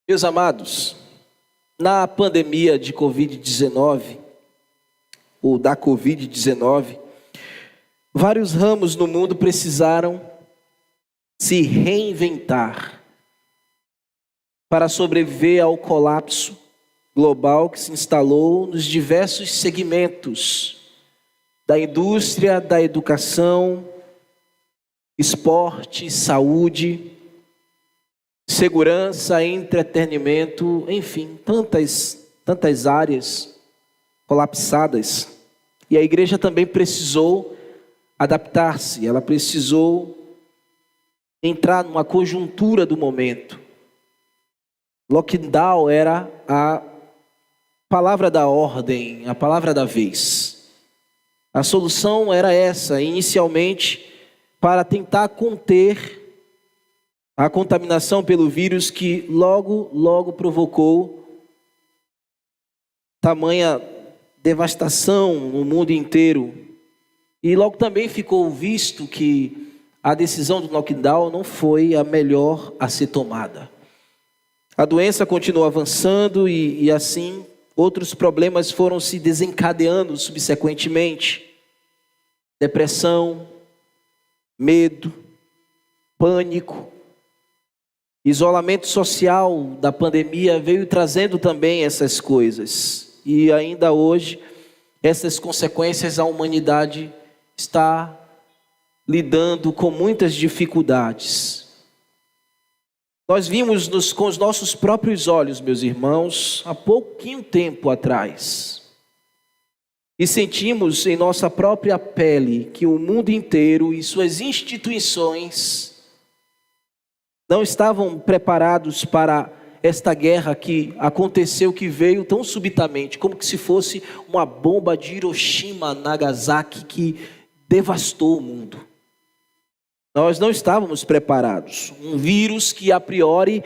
Meus amados, na pandemia de Covid-19, ou da Covid-19, vários ramos no mundo precisaram se reinventar para sobreviver ao colapso global que se instalou nos diversos segmentos da indústria, da educação, esporte, saúde, segurança, entretenimento, enfim, tantas áreas colapsadas. E a igreja também precisou adaptar-se, ela precisou entrar numa conjuntura do momento. Lockdown era a palavra da ordem, a palavra da vez. A solução era essa, inicialmente, para tentar conter a contaminação pelo vírus que logo provocou tamanha devastação no mundo inteiro. E logo também ficou visto que a decisão do lockdown não foi a melhor a ser tomada. A doença continuou avançando e assim outros problemas foram se desencadeando subsequentemente. Depressão, medo, pânico, isolamento social da pandemia veio trazendo também essas coisas. E ainda hoje, essas consequências a humanidade está lidando com muitas dificuldades. Nós vimos com os nossos próprios olhos, meus irmãos, há pouquinho tempo atrás. E sentimos em nossa própria pele que o mundo inteiro e suas instituições não estavam preparados para esta guerra que aconteceu, que veio tão subitamente, como que se fosse uma bomba de Hiroshima, Nagasaki, que devastou o mundo. Nós não estávamos preparados. Um vírus que a priori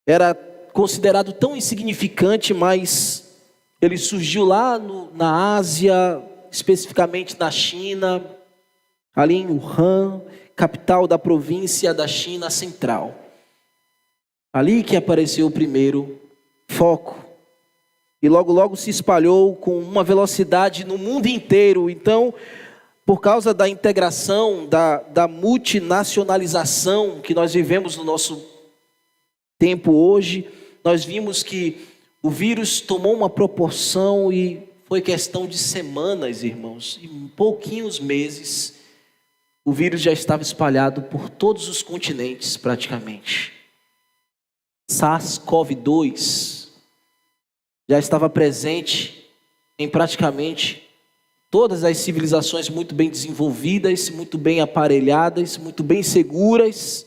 era considerado tão insignificante, mas ele surgiu lá na Ásia, especificamente na China, ali em Wuhan, capital da província da China Central. Ali que apareceu o primeiro foco. E logo se espalhou com uma velocidade no mundo inteiro. Então, por causa da integração, da multinacionalização que nós vivemos no nosso tempo hoje, nós vimos que o vírus tomou uma proporção e foi questão de semanas, irmãos, em pouquinhos meses, o vírus já estava espalhado por todos os continentes praticamente. SARS-CoV-2 já estava presente em praticamente todas as civilizações muito bem desenvolvidas, muito bem aparelhadas, muito bem seguras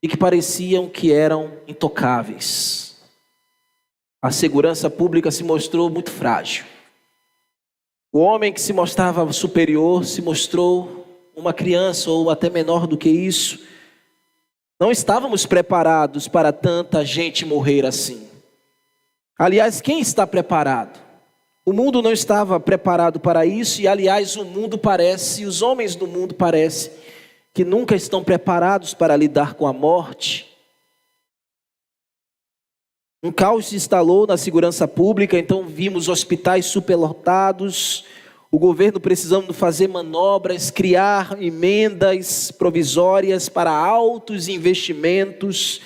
e que pareciam que eram intocáveis. A segurança pública se mostrou muito frágil. O homem que se mostrava superior se mostrou uma criança ou até menor do que isso. Não estávamos preparados para tanta gente morrer assim. Aliás, quem está preparado? O mundo não estava preparado para isso e, aliás, os homens do mundo parecem que nunca estão preparados para lidar com a morte. Um caos se instalou na segurança pública, então vimos hospitais superlotados, o governo precisando fazer manobras, criar emendas provisórias para altos investimentos,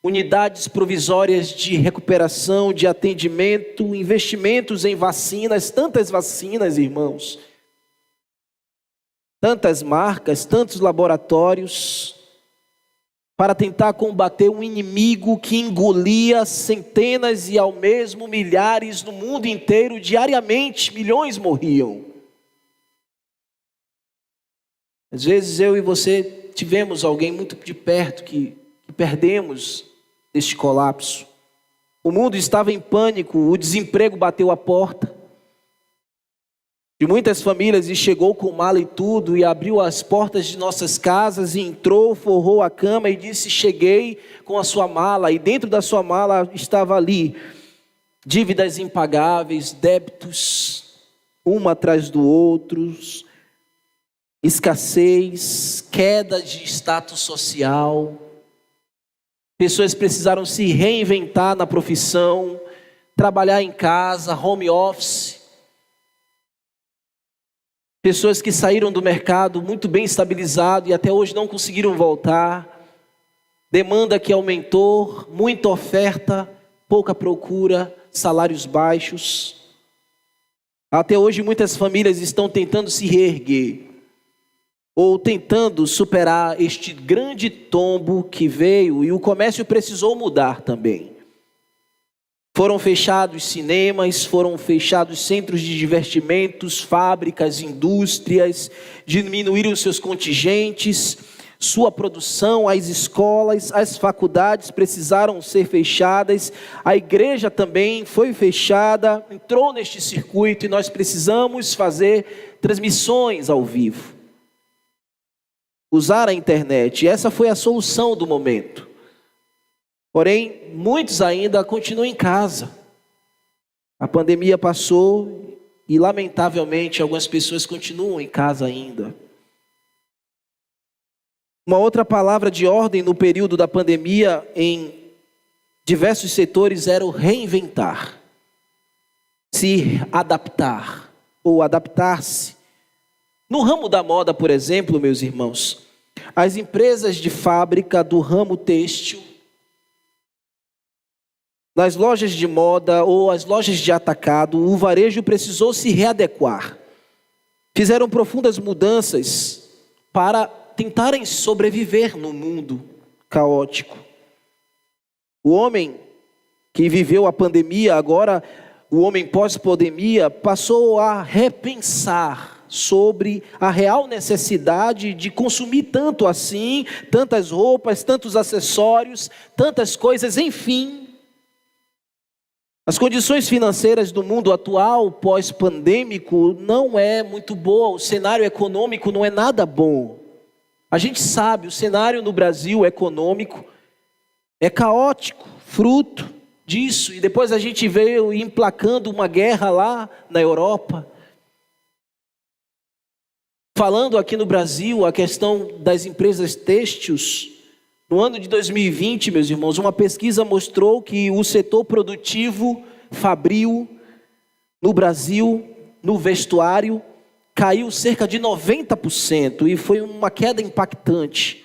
unidades provisórias de recuperação, de atendimento, investimentos em vacinas, tantas vacinas, irmãos. Tantas marcas, tantos laboratórios, para tentar combater um inimigo que engolia centenas e ao mesmo milhares no mundo inteiro, diariamente, milhões morriam. Às vezes eu e você tivemos alguém muito de perto que perdemos neste colapso. O mundo estava em pânico, o desemprego bateu a porta de muitas famílias e chegou com mala e tudo e abriu as portas de nossas casas e entrou, forrou a cama e disse: cheguei com a sua mala. E dentro da sua mala estava ali dívidas impagáveis, débitos, um atrás do outro, escassez, queda de status social. Pessoas precisaram se reinventar na profissão, trabalhar em casa, home office. Pessoas que saíram do mercado muito bem estabilizado e até hoje não conseguiram voltar. Demanda que aumentou, muita oferta, pouca procura, salários baixos. Até hoje muitas famílias estão tentando se reerguer, ou tentando superar este grande tombo que veio, e o comércio precisou mudar também. Foram fechados cinemas, foram fechados centros de divertimentos, fábricas, indústrias, diminuíram seus contingentes, sua produção, as escolas, as faculdades precisaram ser fechadas, a igreja também foi fechada, entrou neste circuito e nós precisamos fazer transmissões ao vivo. Usar a internet, essa foi a solução do momento. Porém, muitos ainda continuam em casa. A pandemia passou e, lamentavelmente, algumas pessoas continuam em casa ainda. Uma outra palavra de ordem no período da pandemia em diversos setores era o reinventar, se adaptar ou adaptar-se. No ramo da moda, por exemplo, meus irmãos, as empresas de fábrica do ramo têxtil, nas lojas de moda ou as lojas de atacado, o varejo precisou se readequar. Fizeram profundas mudanças para tentarem sobreviver no mundo caótico. O homem que viveu a pandemia, agora o homem pós-pandemia, passou a repensar sobre a real necessidade de consumir tanto assim, tantas roupas, tantos acessórios, tantas coisas, enfim. As condições financeiras do mundo atual, pós-pandêmico, não é muito boa, o cenário econômico não é nada bom. A gente sabe, o cenário no Brasil econômico é caótico, fruto disso. E depois a gente veio emplacando uma guerra lá na Europa. Falando aqui no Brasil, a questão das empresas têxteis. No ano de 2020, meus irmãos, uma pesquisa mostrou que o setor produtivo fabril no Brasil, no vestuário, caiu cerca de 90% e foi uma queda impactante.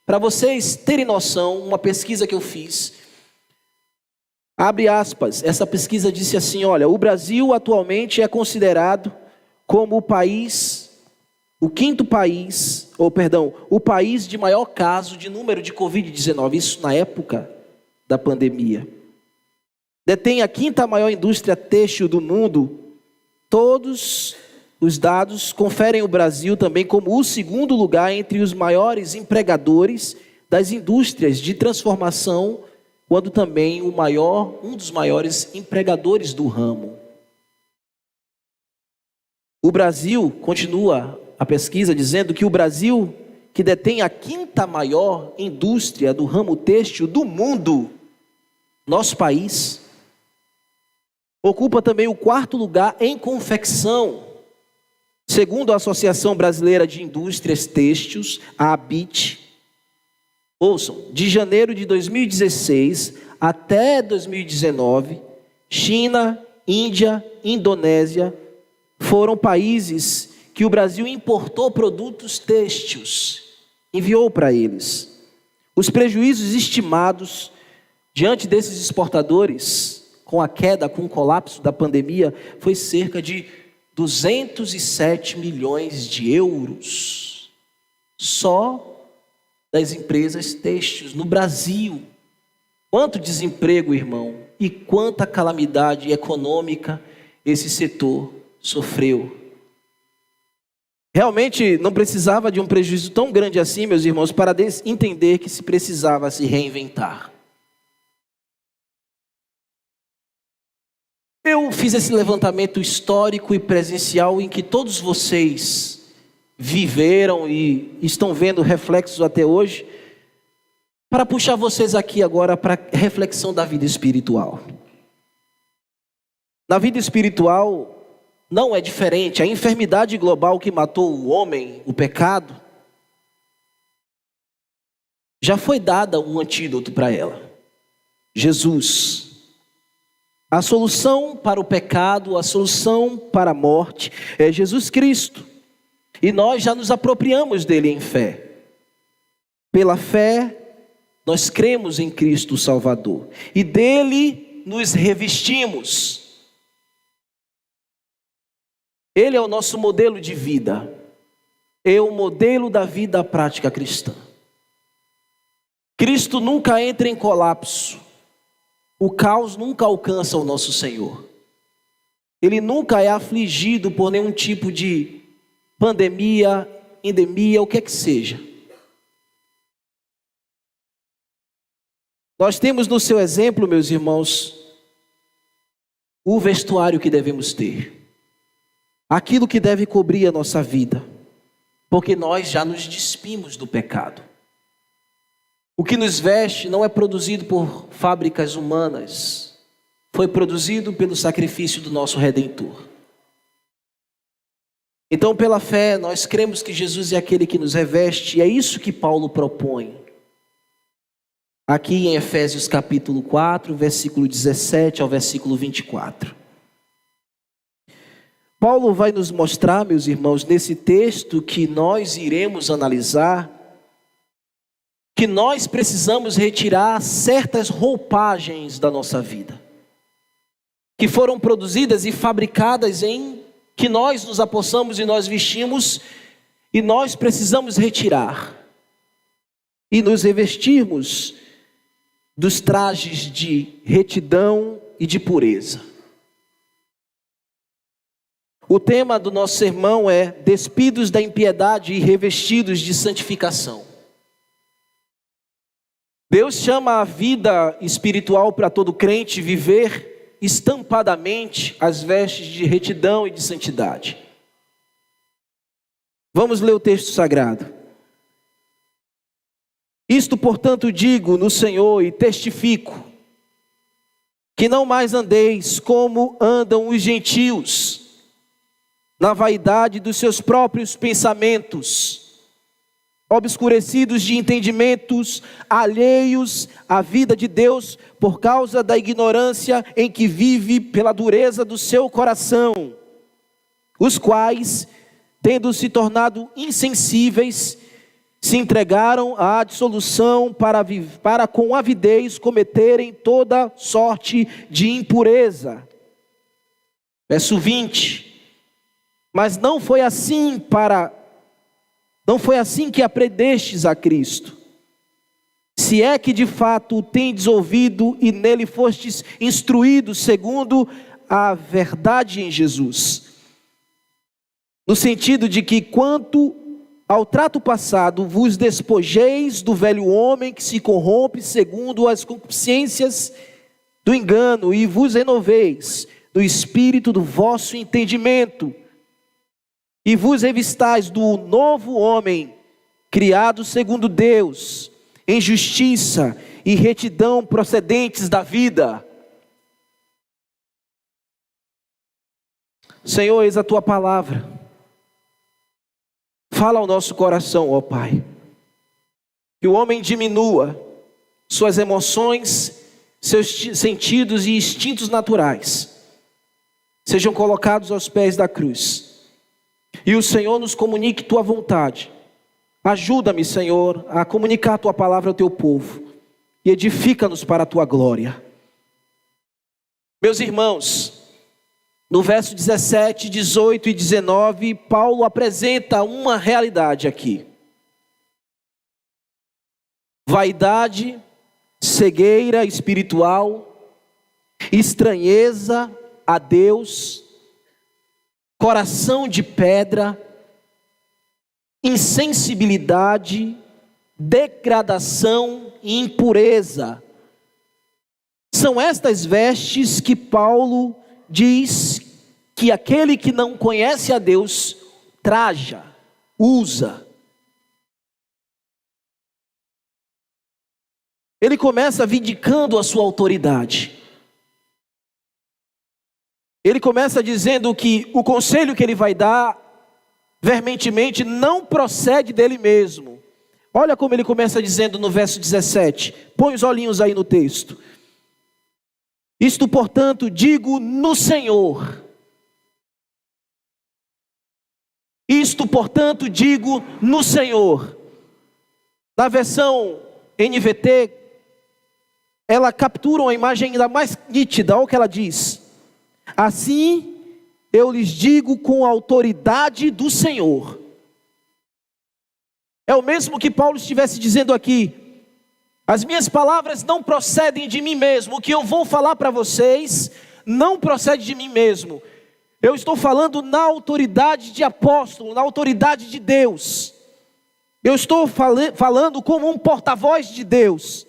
Para vocês terem noção, uma pesquisa que eu fiz, abre aspas, essa pesquisa disse assim, olha, o Brasil atualmente é considerado como o país de maior caso de número de Covid-19, isso na época da pandemia. Detém a 5ª maior indústria têxtil do mundo. Todos os dados conferem o Brasil também como o 2º lugar entre os maiores empregadores das indústrias de transformação, quando também um dos maiores empregadores do ramo. O Brasil, continua a pesquisa dizendo que o Brasil, que detém a 5ª maior indústria do ramo têxtil do mundo, nosso país, ocupa também o 4º lugar em confecção. Segundo a Associação Brasileira de Indústrias Têxteis, a ABIT, ouçam, de janeiro de 2016 até 2019, China, Índia, Indonésia foram países que o Brasil importou produtos têxteis, enviou para eles. Os prejuízos estimados diante desses exportadores, com a queda, com o colapso da pandemia, foi cerca de 207 milhões de euros, só das empresas têxteis no Brasil. Quanto desemprego, irmão, e quanta calamidade econômica esse setor sofreu. Realmente não precisava de um prejuízo tão grande assim, meus irmãos, para entender que se precisava se reinventar. Eu fiz esse levantamento histórico e presencial em que todos vocês viveram e estão vendo reflexos até hoje, para puxar vocês aqui agora para a reflexão da vida espiritual. Na vida espiritual não é diferente. A enfermidade global que matou o homem, o pecado, já foi dada um antídoto para ela. Jesus. A solução para o pecado, a solução para a morte é Jesus Cristo. E nós já nos apropriamos dele em fé. Pela fé, nós cremos em Cristo Salvador. E dele nos revestimos. Ele é o nosso modelo de vida. É o modelo da vida prática cristã. Cristo nunca entra em colapso. O caos nunca alcança o nosso Senhor. Ele nunca é afligido por nenhum tipo de pandemia, endemia, o que é que seja. Nós temos no seu exemplo, meus irmãos, o vestuário que devemos ter. Aquilo que deve cobrir a nossa vida. Porque nós já nos despimos do pecado. O que nos veste não é produzido por fábricas humanas. Foi produzido pelo sacrifício do nosso Redentor. Então, pela fé, nós cremos que Jesus é aquele que nos reveste. E é isso que Paulo propõe. Aqui em Efésios capítulo 4, versículo 17 ao versículo 24. Paulo vai nos mostrar, meus irmãos, nesse texto que nós iremos analisar, que nós precisamos retirar certas roupagens da nossa vida, que foram produzidas e fabricadas em que nós nos apossamos e nós vestimos, e nós precisamos retirar e nos revestirmos dos trajes de retidão e de pureza. O tema do nosso sermão é despidos da impiedade e revestidos de santificação. Deus chama a vida espiritual para todo crente viver estampadamente as vestes de retidão e de santidade. Vamos ler o texto sagrado. Isto, portanto, digo no Senhor e testifico, que não mais andeis como andam os gentios, na vaidade dos seus próprios pensamentos, obscurecidos de entendimentos, alheios à vida de Deus, por causa da ignorância em que vive pela dureza do seu coração, os quais, tendo se tornado insensíveis, se entregaram à dissolução para com avidez cometerem toda sorte de impureza. Verso 20. Mas não foi assim que aprendestes a Cristo. Se é que de fato o tendes ouvido e nele fostes instruídos segundo a verdade em Jesus. No sentido de que quanto ao trato passado, vos despojeis do velho homem que se corrompe segundo as concupiscências do engano, e vos renoveis do espírito do vosso entendimento, e vos revistais do novo homem, criado segundo Deus, em justiça e retidão procedentes da vida. Senhor, eis a tua palavra. Fala ao nosso coração, ó Pai. Que o homem diminua suas emoções, seus sentidos e instintos naturais sejam colocados aos pés da cruz. E o Senhor nos comunique tua vontade. Ajuda-me, Senhor, a comunicar a tua palavra ao teu povo. E edifica-nos para a tua glória. Meus irmãos, no verso 17, 18 e 19, Paulo apresenta uma realidade aqui. Vaidade, cegueira espiritual, estranheza a Deus, coração de pedra, insensibilidade, degradação e impureza. São estas vestes que Paulo diz que aquele que não conhece a Deus traja, usa. Ele começa vindicando a sua autoridade. Ele começa dizendo que o conselho que ele vai dar veementemente não procede dele mesmo, Olha como ele começa dizendo no verso 17. Põe os olhinhos aí no texto. Isto, portanto, digo no Senhor. Isto, portanto, digo no Senhor. Na versão NVT, ela captura uma imagem ainda mais nítida. Olha o que ela diz. Assim, eu lhes digo com a autoridade do Senhor. É o mesmo que Paulo estivesse dizendo aqui. As minhas palavras não procedem de mim mesmo. O que eu vou falar para vocês não procede de mim mesmo. Eu estou falando na autoridade de apóstolo, na autoridade de Deus. Eu estou falando como um porta-voz de Deus.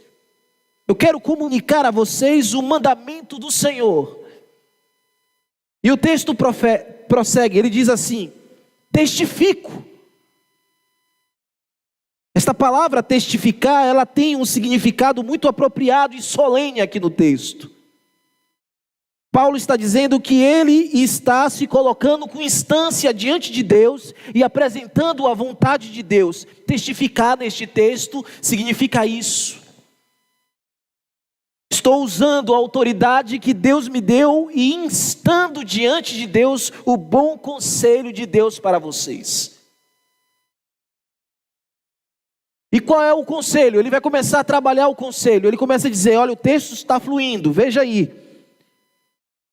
Eu quero comunicar a vocês o mandamento do Senhor. E o texto prossegue, ele diz assim: testifico. Esta palavra testificar, ela tem um significado muito apropriado e solene aqui no texto. Paulo está dizendo que ele está se colocando com instância diante de Deus e apresentando a vontade de Deus. Testificar neste texto significa isso. Estou usando a autoridade que Deus me deu e instando diante de Deus o bom conselho de Deus para vocês. E qual é o conselho? Ele vai começar a trabalhar o conselho. Ele começa a dizer, olha, o texto está fluindo, veja aí.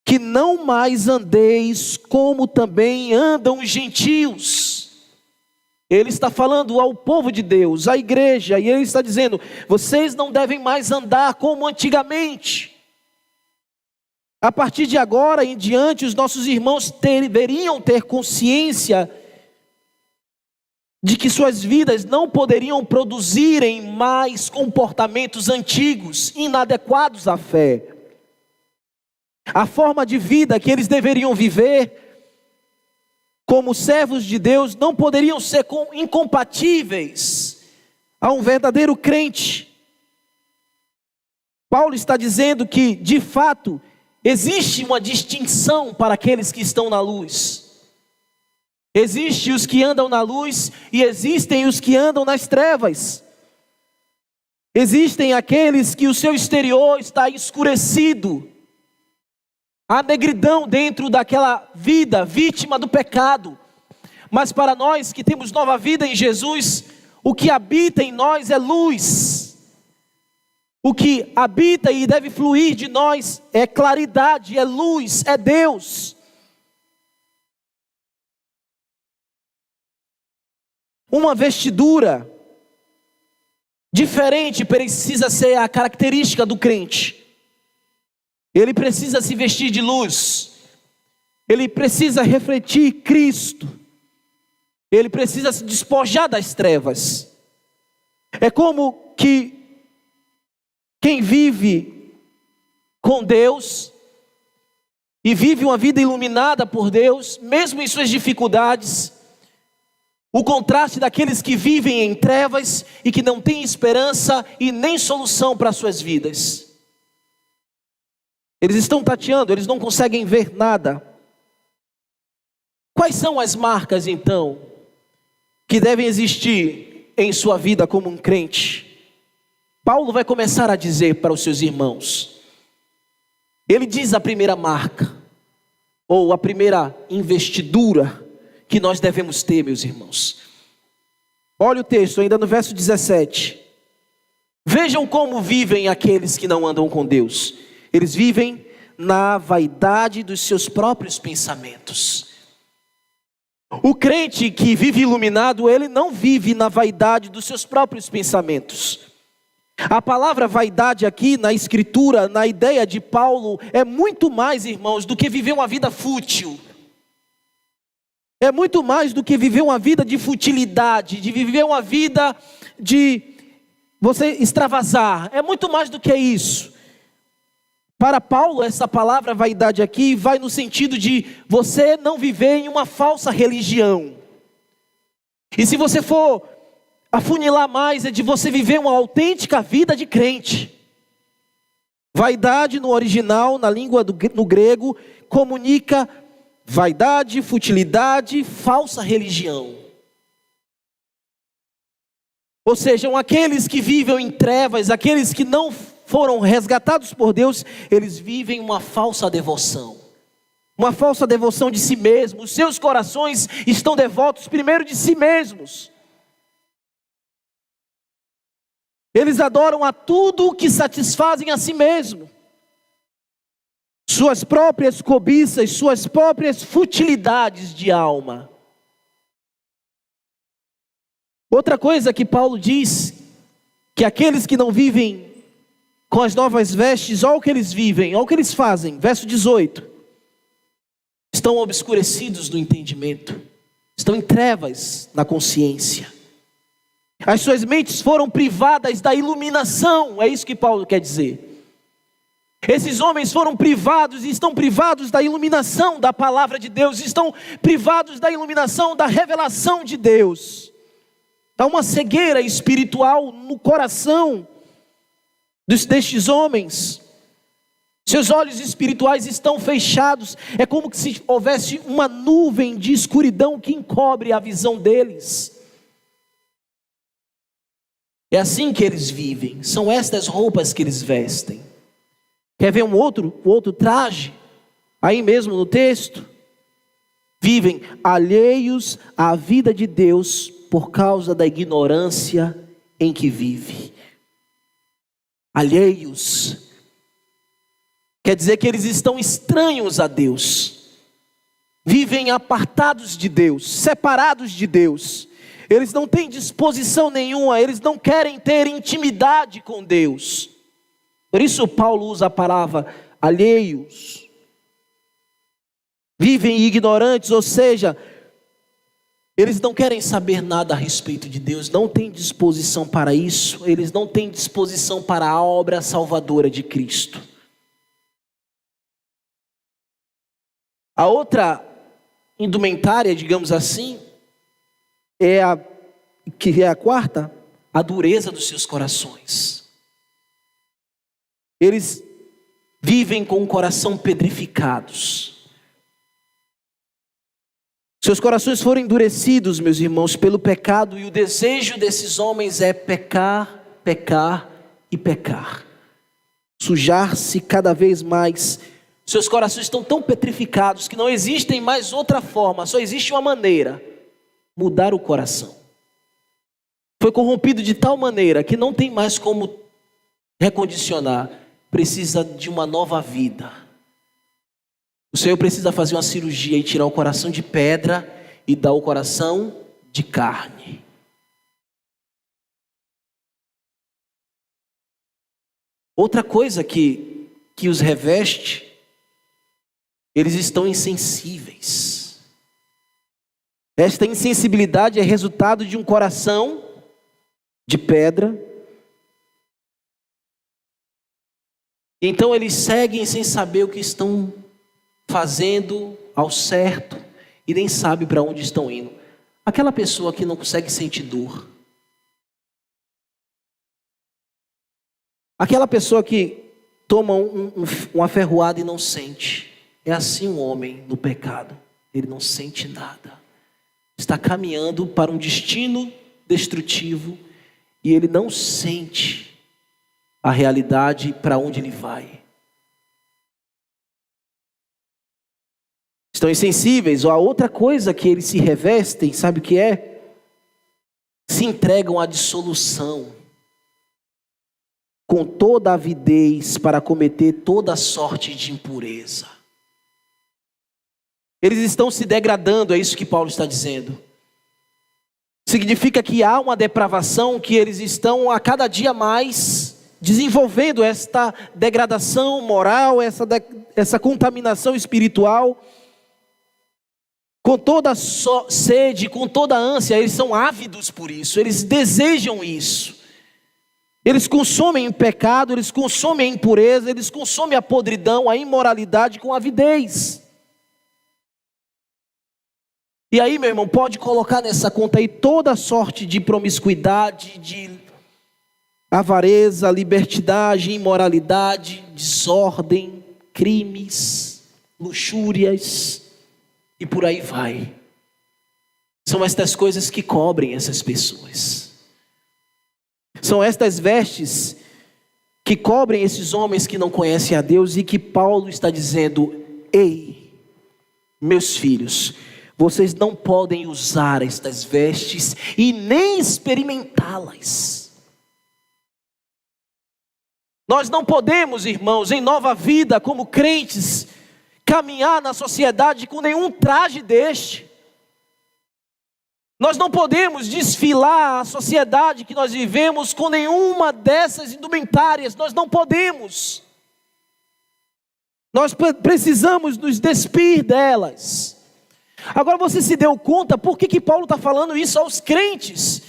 Que não mais andeis como também andam os gentios. Ele está falando ao povo de Deus, à igreja, e ele está dizendo, vocês não devem mais andar como antigamente. A partir de agora em diante, os nossos irmãos deveriam ter consciência de que suas vidas não poderiam produzirem mais comportamentos antigos, inadequados à fé. A forma de vida que eles deveriam viver como servos de Deus não poderiam ser incompatíveis a um verdadeiro crente. Paulo está dizendo que, de fato, existe uma distinção para aqueles que estão na luz. Existem os que andam na luz e existem os que andam nas trevas. Existem aqueles que o seu exterior está escurecido. Há negridão dentro daquela vida vítima do pecado. Mas para nós que temos nova vida em Jesus, o que habita em nós é luz. O que habita e deve fluir de nós é claridade, é luz, é Deus. Uma vestidura diferente precisa ser a característica do crente. Ele precisa se vestir de luz. Ele precisa refletir Cristo. Ele precisa se despojar das trevas. É como que quem vive com Deus e vive uma vida iluminada por Deus, mesmo em suas dificuldades, o contraste daqueles que vivem em trevas e que não têm esperança e nem solução para suas vidas. Eles estão tateando, eles não conseguem ver nada. Quais são as marcas, então, que devem existir em sua vida como um crente? Paulo vai começar a dizer para os seus irmãos. Ele diz a primeira marca, ou a primeira investidura que nós devemos ter, meus irmãos. Olha o texto, ainda no verso 17. Vejam como vivem aqueles que não andam com Deus. Eles vivem na vaidade dos seus próprios pensamentos. O crente que vive iluminado, ele não vive na vaidade dos seus próprios pensamentos. A palavra vaidade aqui na escritura, na ideia de Paulo, é muito mais, irmãos, do que viver uma vida fútil. É muito mais do que viver uma vida de futilidade, de viver uma vida de você extravasar. É muito mais do que isso. Para Paulo, essa palavra vaidade aqui vai no sentido de você não viver em uma falsa religião. E se você for afunilar mais, é de você viver uma autêntica vida de crente. Vaidade no original, na língua no grego, comunica vaidade, futilidade, falsa religião. Ou seja, aqueles que vivem em trevas, aqueles que não foram resgatados por Deus, eles vivem uma falsa devoção. Uma falsa devoção de si mesmos. Os seus corações estão devotos primeiro de si mesmos. Eles adoram a tudo que satisfazem a si mesmo. Suas próprias cobiças, suas próprias futilidades de alma. Outra coisa que Paulo diz, que aqueles que não vivem com as novas vestes, olha o que eles vivem, olha o que eles fazem. Verso 18. Estão obscurecidos no entendimento. Estão em trevas na consciência. As suas mentes foram privadas da iluminação. É isso que Paulo quer dizer. Esses homens foram privados e estão privados da iluminação da palavra de Deus. Estão privados da iluminação da revelação de Deus. Há uma cegueira espiritual no coração destes homens. Seus olhos espirituais estão fechados. É como se houvesse uma nuvem de escuridão que encobre a visão deles. É assim que eles vivem. São estas roupas que eles vestem. Quer ver um outro traje? Aí mesmo no texto. Vivem alheios à vida de Deus por causa da ignorância em que vive. Alheios. Quer dizer que eles estão estranhos a Deus. Vivem apartados de Deus, separados de Deus. Eles não têm disposição nenhuma, eles não querem ter intimidade com Deus. Por isso Paulo usa a palavra alheios. Vivem ignorantes, ou seja, eles não querem saber nada a respeito de Deus, não têm disposição para isso, eles não têm disposição para a obra salvadora de Cristo. A outra indumentária, digamos assim, que é a quarta, a dureza dos seus corações. Eles vivem com o coração pedrificados. Seus corações foram endurecidos, meus irmãos, pelo pecado, e o desejo desses homens é pecar, pecar e pecar. Sujar-se cada vez mais. Seus corações estão tão petrificados que não existem mais outra forma, só existe uma maneira: mudar o coração. Foi corrompido de tal maneira que não tem mais como recondicionar, precisa de uma nova vida. O Senhor precisa fazer uma cirurgia e tirar o coração de pedra e dar o coração de carne. Outra coisa que os reveste, eles estão insensíveis. Esta insensibilidade é resultado de um coração de pedra. Então eles seguem sem saber o que estão fazendo ao certo e nem sabem para onde estão indo. Aquela pessoa que não consegue sentir dor. Aquela pessoa que toma uma ferroada e não sente. É assim um homem no pecado. Ele não sente nada. Está caminhando para um destino destrutivo e ele não sente a realidade para onde ele vai. Estão insensíveis. Ou a outra coisa que eles se revestem, sabe o que é? Se entregam à dissolução, com toda a avidez para cometer toda sorte de impureza. Eles estão se degradando, é isso que Paulo está dizendo. Significa que há uma depravação, que eles estão a cada dia mais desenvolvendo esta degradação moral, essa contaminação espiritual. Com toda a sede, com toda a ânsia, eles são ávidos por isso, eles desejam isso. Eles consomem o pecado, eles consomem a impureza, eles consomem a podridão, a imoralidade com avidez. E aí, meu irmão, pode colocar nessa conta aí toda sorte de promiscuidade, de avareza, libertinagem, imoralidade, desordem, crimes, luxúrias e por aí vai. São estas coisas que cobrem essas pessoas. São estas vestes que cobrem esses homens que não conhecem a Deus e que Paulo está dizendo: ei, meus filhos, vocês não podem usar estas vestes e nem experimentá-las. Nós não podemos, irmãos, em nova vida, como crentes, caminhar na sociedade com nenhum traje deste. Nós não podemos desfilar a sociedade que nós vivemos com nenhuma dessas indumentárias. Nós não podemos. Nós precisamos nos despir delas. Agora você se deu conta por que Paulo está falando isso aos crentes?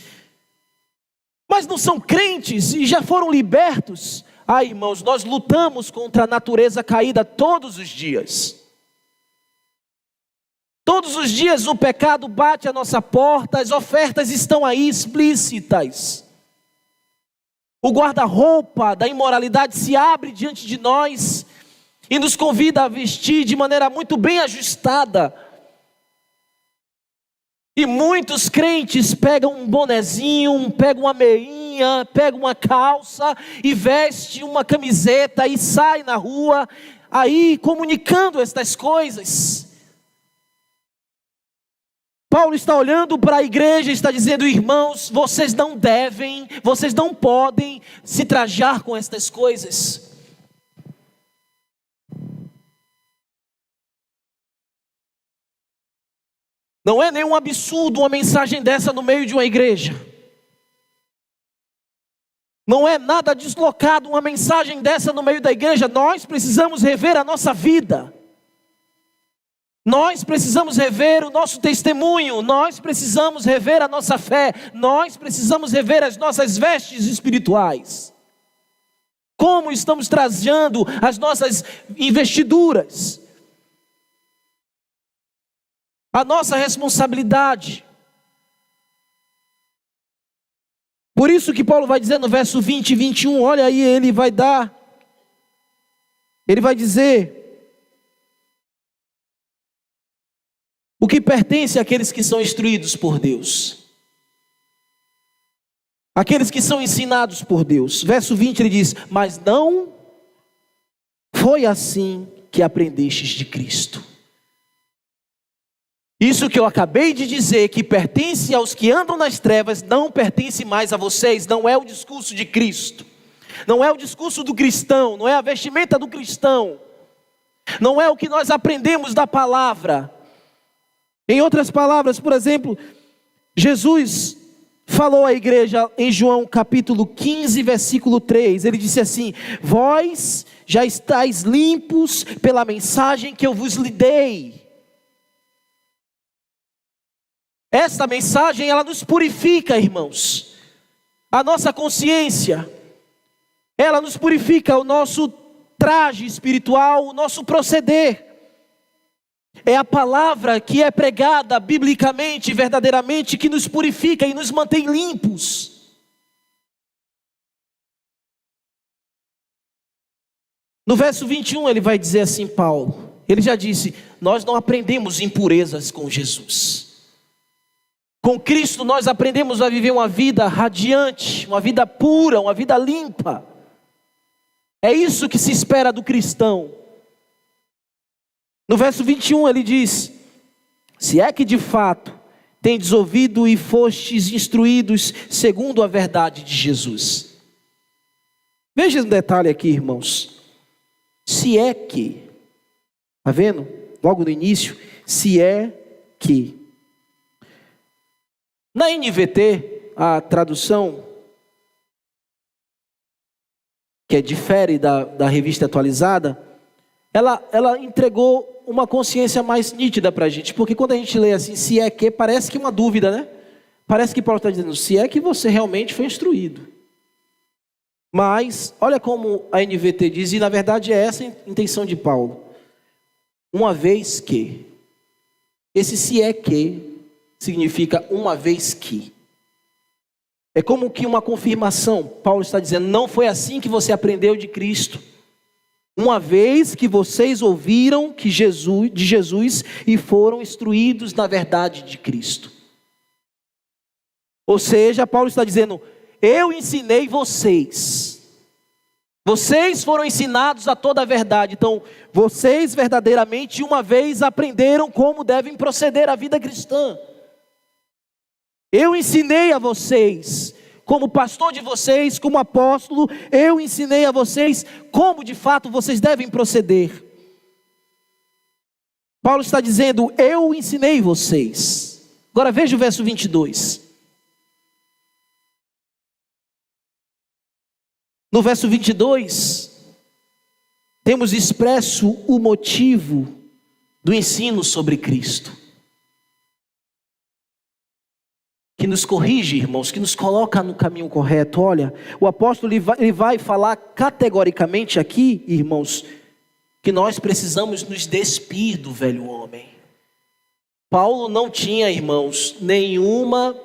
Mas não são crentes e já foram libertos? Ah, irmãos, nós lutamos contra a natureza caída todos os dias. Todos os dias o pecado bate à nossa porta, as ofertas estão aí explícitas. O guarda-roupa da imoralidade se abre diante de nós e nos convida a vestir de maneira muito bem ajustada. E muitos crentes pegam um bonezinho, pegam uma meinha, pegam uma calça e veste uma camiseta e sai na rua, aí comunicando estas coisas. Paulo está olhando para a igreja e está dizendo: irmãos, vocês não devem, vocês não podem se trajar com estas coisas. Não é nenhum absurdo uma mensagem dessa no meio de uma igreja. Não é nada deslocado uma mensagem dessa no meio da igreja. Nós precisamos rever a nossa vida. Nós precisamos rever o nosso testemunho, nós precisamos rever a nossa fé, nós precisamos rever as nossas vestes espirituais. Como estamos trajando as nossas investiduras? A nossa responsabilidade. Por isso que Paulo vai dizer no verso 20 e 21, olha aí, ele vai dizer: o que pertence àqueles que são instruídos por Deus, aqueles que são ensinados por Deus. Verso 20 ele diz: mas não foi assim que aprendestes de Cristo. Isso que eu acabei de dizer, que pertence aos que andam nas trevas, não pertence mais a vocês. Não é o discurso de Cristo, não é o discurso do cristão, não é a vestimenta do cristão, não é o que nós aprendemos da palavra. Em outras palavras, por exemplo, Jesus falou à igreja em João capítulo 15, versículo 3. Ele disse assim: vós já estáis limpos pela mensagem que eu vos dei. Esta mensagem, ela nos purifica, irmãos. A nossa consciência, ela nos purifica o nosso traje espiritual, o nosso proceder. É a palavra que é pregada biblicamente, verdadeiramente, que nos purifica e nos mantém limpos. No verso 21 ele vai dizer assim, Paulo, ele já disse: nós não aprendemos impurezas com Jesus. Com Cristo nós aprendemos a viver uma vida radiante, uma vida pura, uma vida limpa. É isso que se espera do cristão. No verso 21 ele diz: se é que de fato tendes ouvido e fostes instruídos segundo a verdade de Jesus. Veja um detalhe aqui, irmãos. Se é que, está vendo? Logo no início, se é que. Na NVT, a tradução, que difere da revista atualizada, ela entregou uma consciência mais nítida para a gente, porque quando a gente lê assim, se é que, parece que uma dúvida, né? Parece que Paulo está dizendo, se é que você realmente foi instruído. Mas, olha como a NVT diz, e na verdade é essa a intenção de Paulo. Uma vez que, esse se é que, significa uma vez que. É como que uma confirmação. Paulo está dizendo, não foi assim que você aprendeu de Cristo. Uma vez que vocês ouviram de Jesus e foram instruídos na verdade de Cristo. Ou seja, Paulo está dizendo, eu ensinei vocês. Vocês foram ensinados a toda a verdade. Então, vocês verdadeiramente uma vez aprenderam como devem proceder a vida cristã. Eu ensinei a vocês, como pastor de vocês, como apóstolo, eu ensinei a vocês como de fato vocês devem proceder. Paulo está dizendo, eu ensinei vocês. Agora veja o verso 22. No verso 22, temos expresso o motivo do ensino sobre Cristo. Que nos corrige, irmãos, que nos coloca no caminho correto. Olha, o apóstolo ele vai falar categoricamente aqui, irmãos, que nós precisamos nos despir do velho homem. Paulo não tinha, irmãos, nenhuma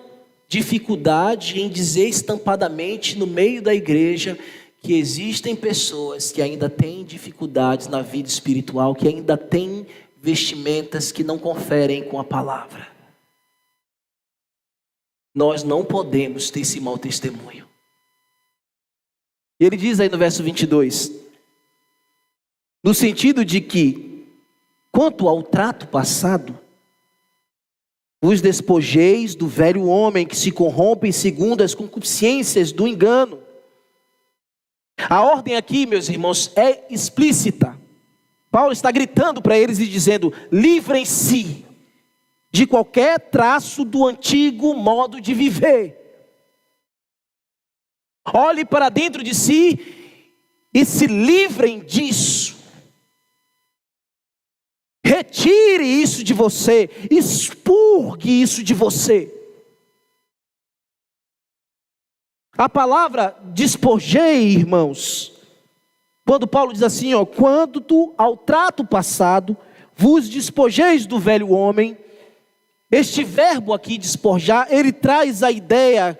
dificuldade em dizer estampadamente no meio da igreja que existem pessoas que ainda têm dificuldades na vida espiritual, que ainda têm vestimentas que não conferem com a palavra. Nós não podemos ter esse mau testemunho. Ele diz aí no verso 22, no sentido de que, quanto ao trato passado, vos despojeis do velho homem que se corrompe segundo as concupiscências do engano. A ordem aqui, meus irmãos, é explícita. Paulo está gritando para eles e dizendo, livrem-se de qualquer traço do antigo modo de viver. Olhe para dentro de si e se livrem disso. Retire isso de você, expurgue isso de você. A palavra despojei, irmãos, quando Paulo diz assim, quando ao trato passado vos despojeis do velho homem, este verbo aqui, despojar, ele traz a ideia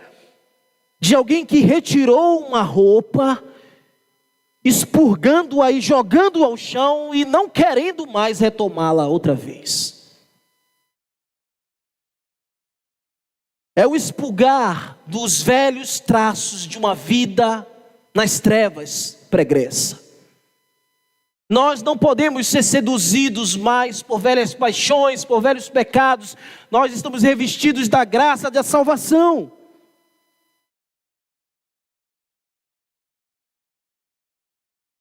de alguém que retirou uma roupa, expurgando-a e jogando ao chão e não querendo mais retomá-la outra vez. É o expurgar dos velhos traços de uma vida nas trevas pregressa. Nós não podemos ser seduzidos mais por velhas paixões, por velhos pecados. Nós estamos revestidos da graça da salvação.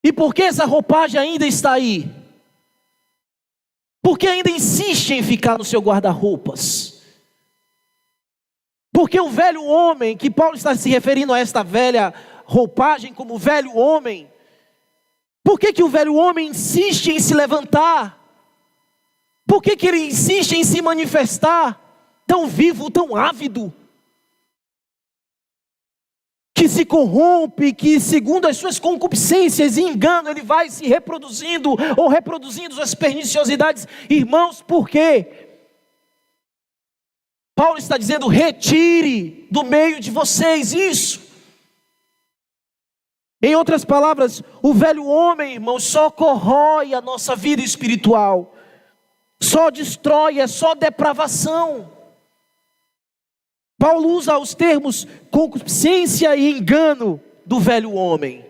E por que essa roupagem ainda está aí? Por que ainda insiste em ficar no seu guarda-roupas? Porque o velho homem, que Paulo está se referindo a esta velha roupagem como velho homem, por que o velho homem insiste em se levantar? Por que ele insiste em se manifestar tão vivo, tão ávido? Que se corrompe, que segundo as suas concupiscências e engano, ele vai se reproduzindo ou reproduzindo as perniciosidades. Irmãos, por quê? Paulo está dizendo, retire do meio de vocês isso. Em outras palavras, o velho homem, irmãos, só corrói a nossa vida espiritual. Só destrói, é só depravação. Paulo usa os termos concupiscência e engano do velho homem.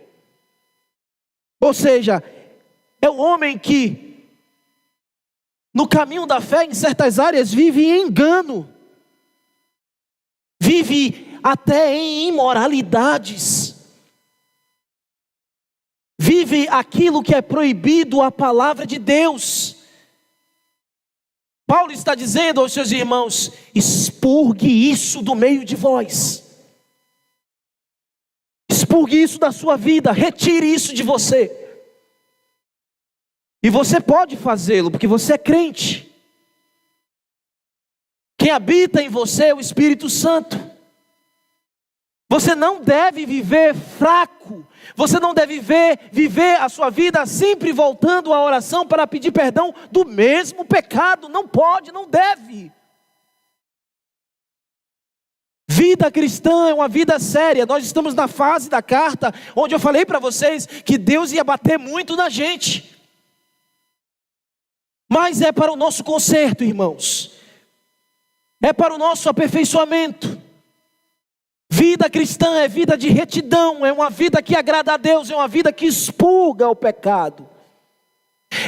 Ou seja, é o homem que, no caminho da fé, em certas áreas, vive em engano. Vive até em imoralidades. Vive aquilo que é proibido à palavra de Deus. Paulo está dizendo aos seus irmãos, expurgue isso do meio de vós. Expurgue isso da sua vida, retire isso de você. E você pode fazê-lo, porque você é crente. Quem habita em você é o Espírito Santo. Você não deve viver fraco. Você não deve viver a sua vida sempre voltando à oração para pedir perdão do mesmo pecado. Não pode, não deve. Vida cristã é uma vida séria. Nós estamos na fase da carta onde eu falei para vocês que Deus ia bater muito na gente. Mas é para o nosso conserto, irmãos. É para o nosso aperfeiçoamento. Vida cristã é vida de retidão, é uma vida que agrada a Deus, é uma vida que expurga o pecado.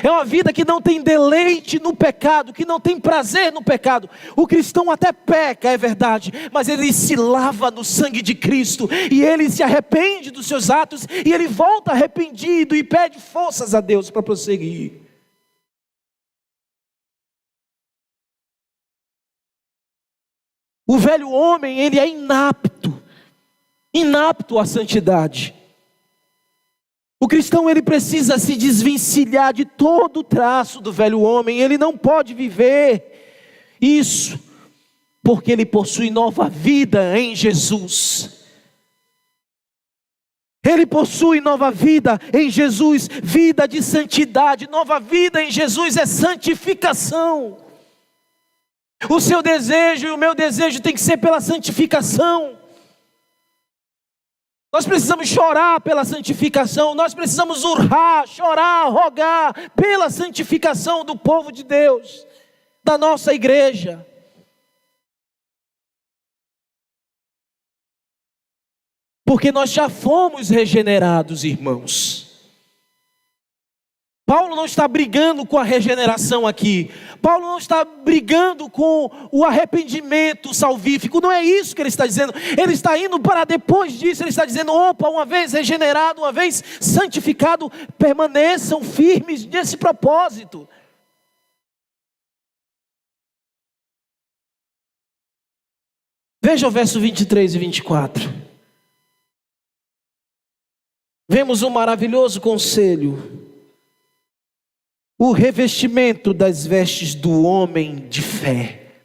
É uma vida que não tem deleite no pecado, que não tem prazer no pecado. O cristão até peca, é verdade, mas ele se lava no sangue de Cristo, e ele se arrepende dos seus atos, e ele volta arrependido e pede forças a Deus para prosseguir. O velho homem, ele é inapto à santidade. O cristão, ele precisa se desvencilhar de todo o traço do velho homem. Ele não pode viver isso, porque ele possui nova vida em Jesus. Ele possui nova vida em Jesus, vida de santidade. Nova vida em Jesus é santificação. O seu desejo e o meu desejo tem que ser pela santificação. Nós precisamos chorar pela santificação, nós precisamos urrar, chorar, rogar pela santificação do povo de Deus, da nossa igreja. Porque nós já fomos regenerados, irmãos. Paulo não está brigando com a regeneração aqui. Paulo não está brigando com o arrependimento salvífico. Não é isso que ele está dizendo. Ele está indo para depois disso. Ele está dizendo, opa, uma vez regenerado, uma vez santificado, permaneçam firmes nesse propósito. Veja o verso 23 e 24. Vemos um maravilhoso conselho. O revestimento das vestes do homem de fé.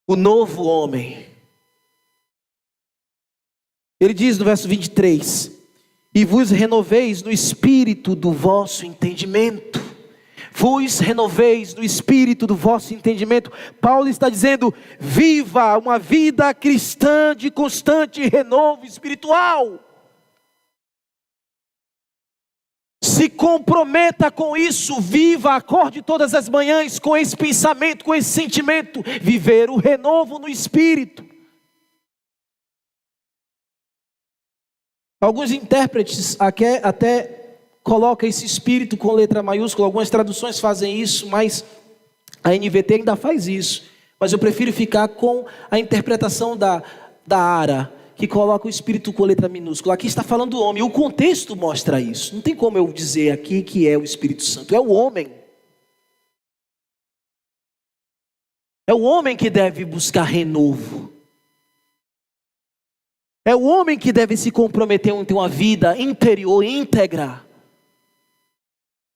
O novo homem. Ele diz no verso 23: e vos renoveis no espírito do vosso entendimento. Vos renoveis no espírito do vosso entendimento. Paulo está dizendo, viva uma vida cristã de constante renovo espiritual. Se comprometa com isso, viva, acorde todas as manhãs com esse pensamento, com esse sentimento, viver o renovo no espírito. Alguns intérpretes até colocam esse espírito com letra maiúscula, algumas traduções fazem isso, mas a NVT ainda faz isso. Mas eu prefiro ficar com a interpretação da ARA, que coloca o espírito com letra minúscula. Aqui está falando do homem, o contexto mostra isso. Não tem como eu dizer aqui que é o Espírito Santo, é o homem. É o homem que deve buscar renovo. É o homem que deve se comprometer em ter uma vida interior íntegra.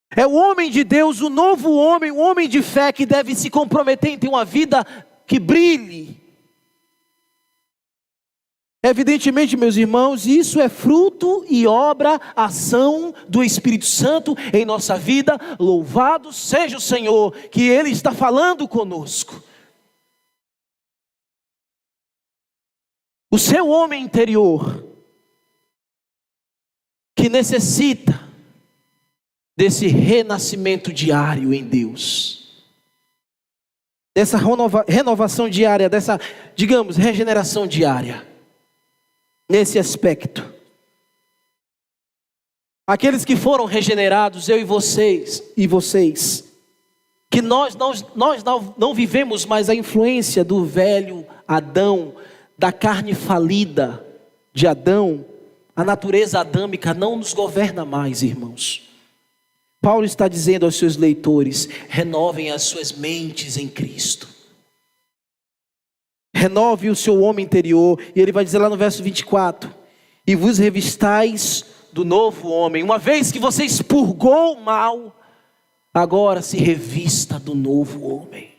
É o homem de Deus, o novo homem, o homem de fé que deve se comprometer em ter uma vida que brilhe. Evidentemente, meus irmãos, isso é fruto e obra, ação do Espírito Santo em nossa vida. Louvado seja o Senhor, que Ele está falando conosco. O seu homem interior, que necessita desse renascimento diário em Deus, dessa renovação diária, dessa, digamos, regeneração diária. Nesse aspecto, aqueles que foram regenerados, eu e vocês, que nós não vivemos mais a influência do velho Adão, da carne falida de Adão, a natureza adâmica não nos governa mais, irmãos. Paulo está dizendo aos seus leitores, renovem as suas mentes em Cristo. Renove o seu homem interior. E ele vai dizer lá no verso 24: e vos revistais do novo homem. Uma vez que você expurgou o mal, agora se revista do novo homem.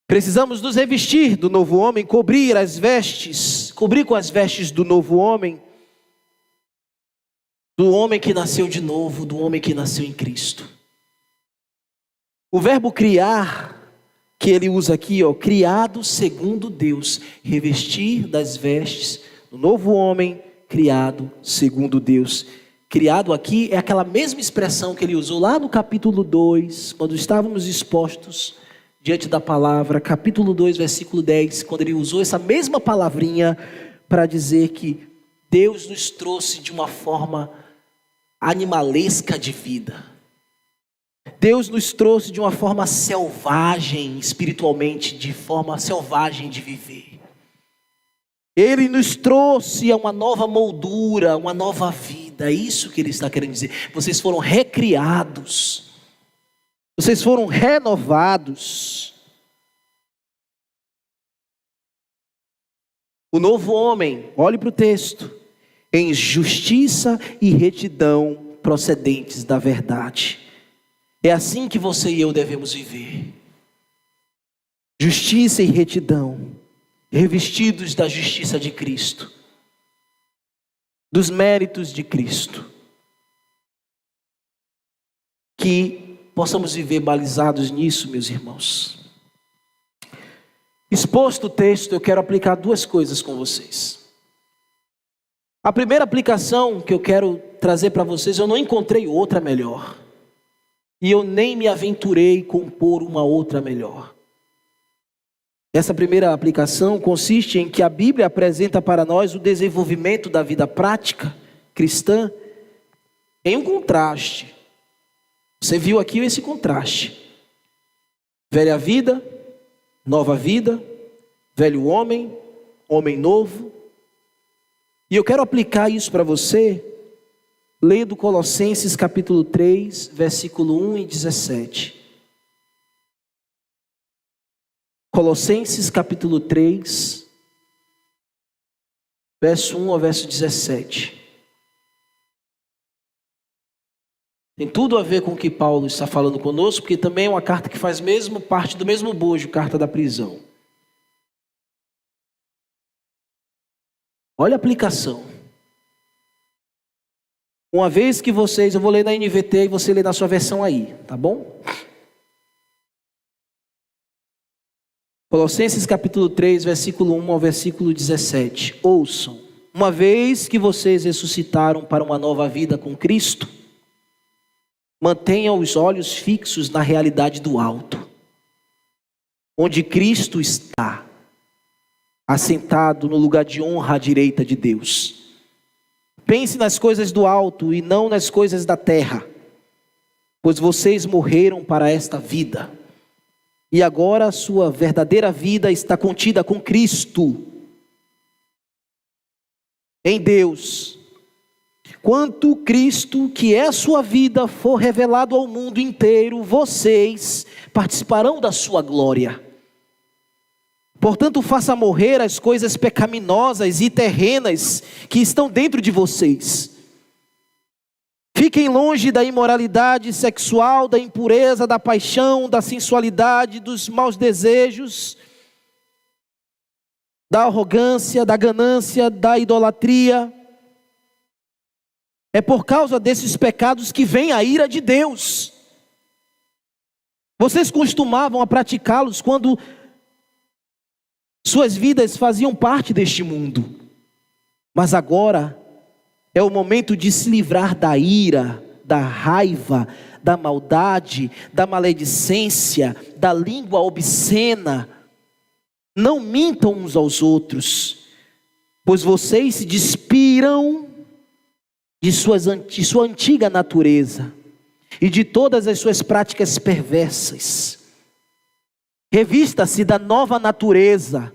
Precisamos nos revestir do novo homem, cobrir com as vestes do novo homem, do homem que nasceu de novo, do homem que nasceu em Cristo. O verbo criar, que ele usa aqui, criado segundo Deus, revestir das vestes do novo homem, criado segundo Deus. criado aqui é aquela mesma expressão que ele usou lá no capítulo 2, quando estávamos expostos diante da palavra, capítulo 2, versículo 10, quando ele usou essa mesma palavrinha para dizer que Deus nos trouxe de uma forma animalesca de vida. Deus nos trouxe de uma forma selvagem, espiritualmente, de forma selvagem de viver. Ele nos trouxe a uma nova moldura, uma nova vida. É isso que ele está querendo dizer. Vocês foram recriados. Vocês foram renovados. O novo homem, olhe para o texto, em justiça e retidão procedentes da verdade. É assim que você e eu devemos viver. Justiça e retidão, revestidos da justiça de Cristo, dos méritos de Cristo. Que possamos viver balizados nisso, meus irmãos. Exposto o texto, eu quero aplicar duas coisas com vocês. A primeira aplicação que eu quero trazer para vocês, eu não encontrei outra melhor. E eu nem me aventurei compor uma outra melhor. Essa primeira aplicação consiste em que a Bíblia apresenta para nós o desenvolvimento da vida prática cristã em um contraste. Você viu aqui esse contraste. Velha vida, nova vida, velho homem, homem novo. E eu quero aplicar isso para você, lendo Colossenses capítulo 3, versículo 1 e 17. Colossenses capítulo 3, verso 1 ao verso 17. Tem tudo a ver com o que Paulo está falando conosco, porque também é uma carta que faz mesmo parte do mesmo bojo, carta da prisão. Olha a aplicação. Uma vez que vocês, eu vou ler na NVT e você lê na sua versão aí, tá bom? Colossenses capítulo 3, versículo 1 ao versículo 17. Ouçam, uma vez que vocês ressuscitaram para uma nova vida com Cristo, mantenham os olhos fixos na realidade do alto, onde Cristo está, assentado no lugar de honra à direita de Deus. Pense nas coisas do alto e não nas coisas da terra, pois vocês morreram para esta vida, e agora a sua verdadeira vida está contida com Cristo, em Deus. Quando Cristo, que é a sua vida, for revelado ao mundo inteiro, vocês participarão da sua glória. Portanto, faça morrer as coisas pecaminosas e terrenas que estão dentro de vocês. Fiquem longe da imoralidade sexual, da impureza, da paixão, da sensualidade, dos maus desejos, da arrogância, da ganância, da idolatria. É por causa desses pecados que vem a ira de Deus. Vocês costumavam a praticá-los quando suas vidas faziam parte deste mundo. Mas agora é o momento de se livrar da ira, da raiva, da maldade, da maledicência, da língua obscena. Não mintam uns aos outros, pois vocês se despiram de sua antiga natureza e de todas as suas práticas perversas. Revista-se da nova natureza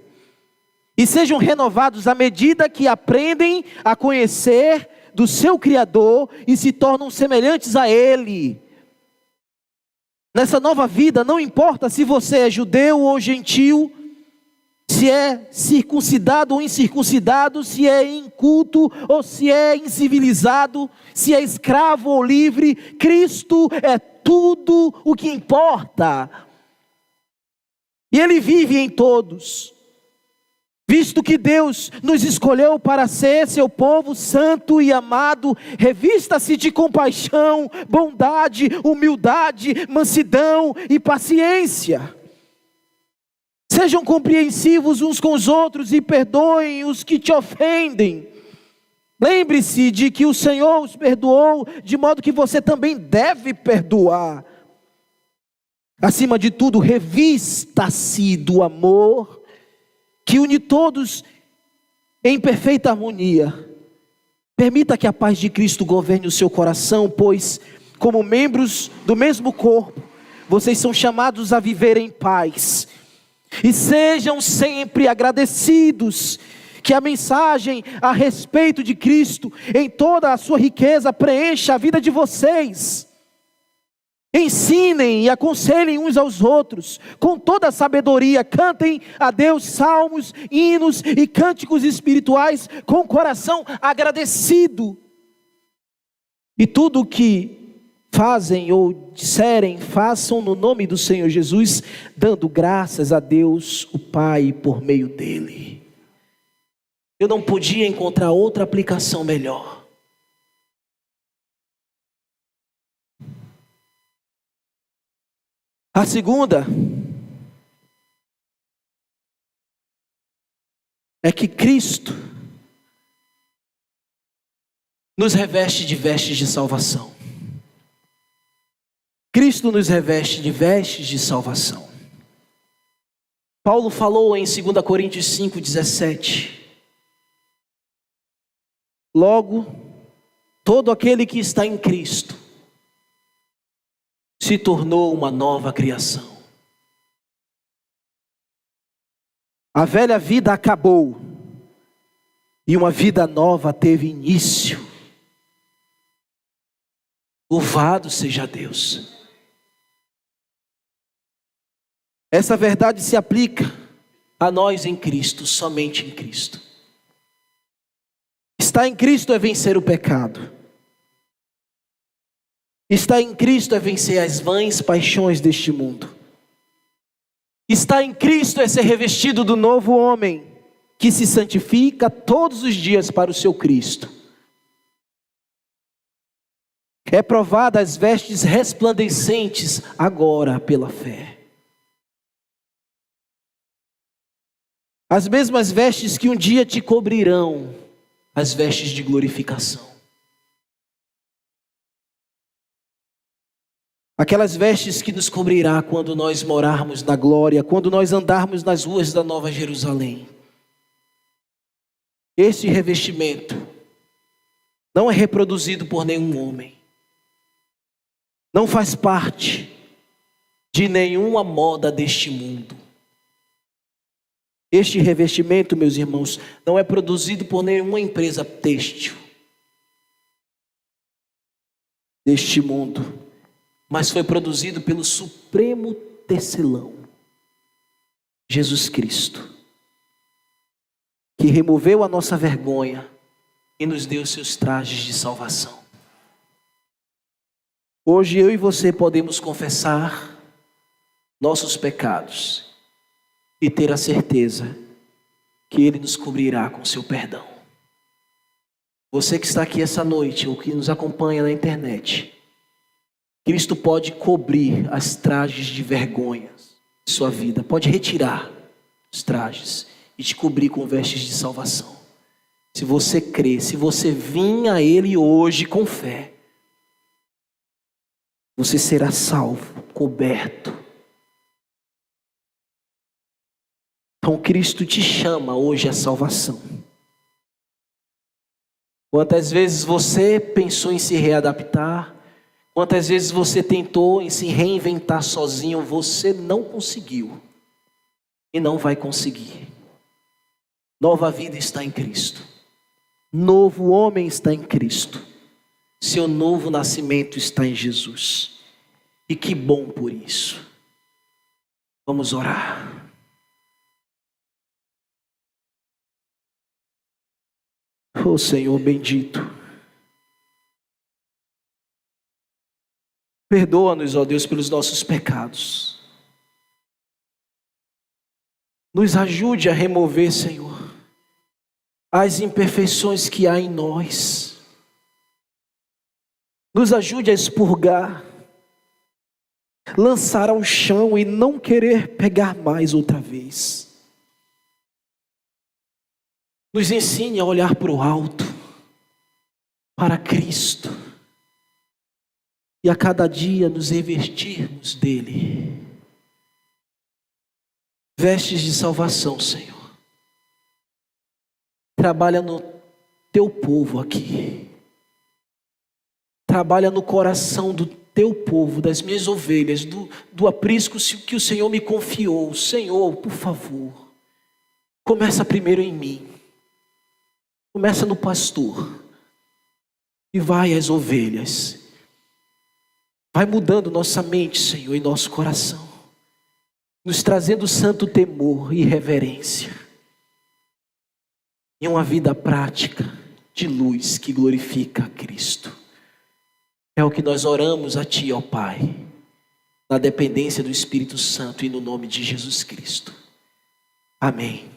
e sejam renovados à medida que aprendem a conhecer do seu Criador e se tornam semelhantes a Ele. Nessa nova vida, não importa se você é judeu ou gentil, se é circuncidado ou incircuncidado, se é inculto ou se é incivilizado, se é escravo ou livre, Cristo é tudo o que importa. E Ele vive em todos. Visto que Deus nos escolheu para ser seu povo santo e amado, revista-se de compaixão, bondade, humildade, mansidão e paciência. Sejam compreensivos uns com os outros e perdoem os que te ofendem. Lembre-se de que o Senhor os perdoou, de modo que você também deve perdoar. Acima de tudo, revista-se do amor que une todos em perfeita harmonia. Permita que a paz de Cristo governe o seu coração, pois, como membros do mesmo corpo, vocês são chamados a viver em paz. E sejam sempre agradecidos. Que a mensagem a respeito de Cristo, em toda a sua riqueza, preencha a vida de vocês. Ensinem e aconselhem uns aos outros, com toda a sabedoria. Cantem a Deus salmos, hinos e cânticos espirituais, com o coração agradecido. E tudo o que fazem ou disserem, façam no nome do Senhor Jesus, dando graças a Deus, o Pai, por meio dele. Eu não podia encontrar outra aplicação melhor. A segunda é que Cristo nos reveste de vestes de salvação. Cristo nos reveste de vestes de salvação. Paulo falou em 2 Coríntios 5,17. Logo, todo aquele que está em Cristo se tornou uma nova criação. A velha vida acabou e uma vida nova teve início. Louvado seja Deus. Essa verdade se aplica a nós em Cristo, somente em Cristo. Estar em Cristo é vencer o pecado. Estar em Cristo é vencer as vãs paixões deste mundo. Estar em Cristo é ser revestido do novo homem, que se santifica todos os dias para o seu Cristo. É provada as vestes resplandecentes agora pela fé. As mesmas vestes que um dia te cobrirão, as vestes de glorificação. Aquelas vestes que nos cobrirá quando nós morarmos na glória, quando nós andarmos nas ruas da Nova Jerusalém. Este revestimento não é reproduzido por nenhum homem. Não faz parte de nenhuma moda deste mundo. Este revestimento, meus irmãos, não é produzido por nenhuma empresa têxtil deste mundo, mas foi produzido pelo Supremo Tecelão, Jesus Cristo, que removeu a nossa vergonha e nos deu seus trajes de salvação. Hoje eu e você podemos confessar nossos pecados e ter a certeza que Ele nos cobrirá com seu perdão. Você que está aqui essa noite ou que nos acompanha na internet, Cristo pode cobrir as trajes de vergonha de sua vida, pode retirar os trajes e te cobrir com vestes de salvação. Se você crê, se você vir a Ele hoje com fé, você será salvo, coberto. Então Cristo te chama hoje à salvação. Quantas vezes você pensou em se readaptar, quantas vezes você tentou em se reinventar sozinho, você não conseguiu e não vai conseguir. Nova vida está em Cristo. Novo homem está em Cristo. Seu novo nascimento está em Jesus. E que bom por isso. Vamos orar. Oh Senhor bendito, perdoa-nos, ó Deus, pelos nossos pecados. Nos ajude a remover, Senhor, as imperfeições que há em nós. Nos ajude a expurgar, lançar ao chão e não querer pegar mais outra vez. Nos ensine a olhar para o alto, para Cristo e a cada dia nos revestirmos dele. Vestes de salvação, Senhor. Trabalha no teu povo aqui. Trabalha no coração do teu povo, das minhas ovelhas, do aprisco que o Senhor me confiou. Senhor, por favor, começa primeiro em mim. Começa no pastor. E vai às ovelhas. Vai mudando nossa mente, Senhor, e nosso coração. Nos trazendo santo temor e reverência. E uma vida prática de luz que glorifica a Cristo. É o que nós oramos a Ti, ó Pai, na dependência do Espírito Santo e no nome de Jesus Cristo. Amém.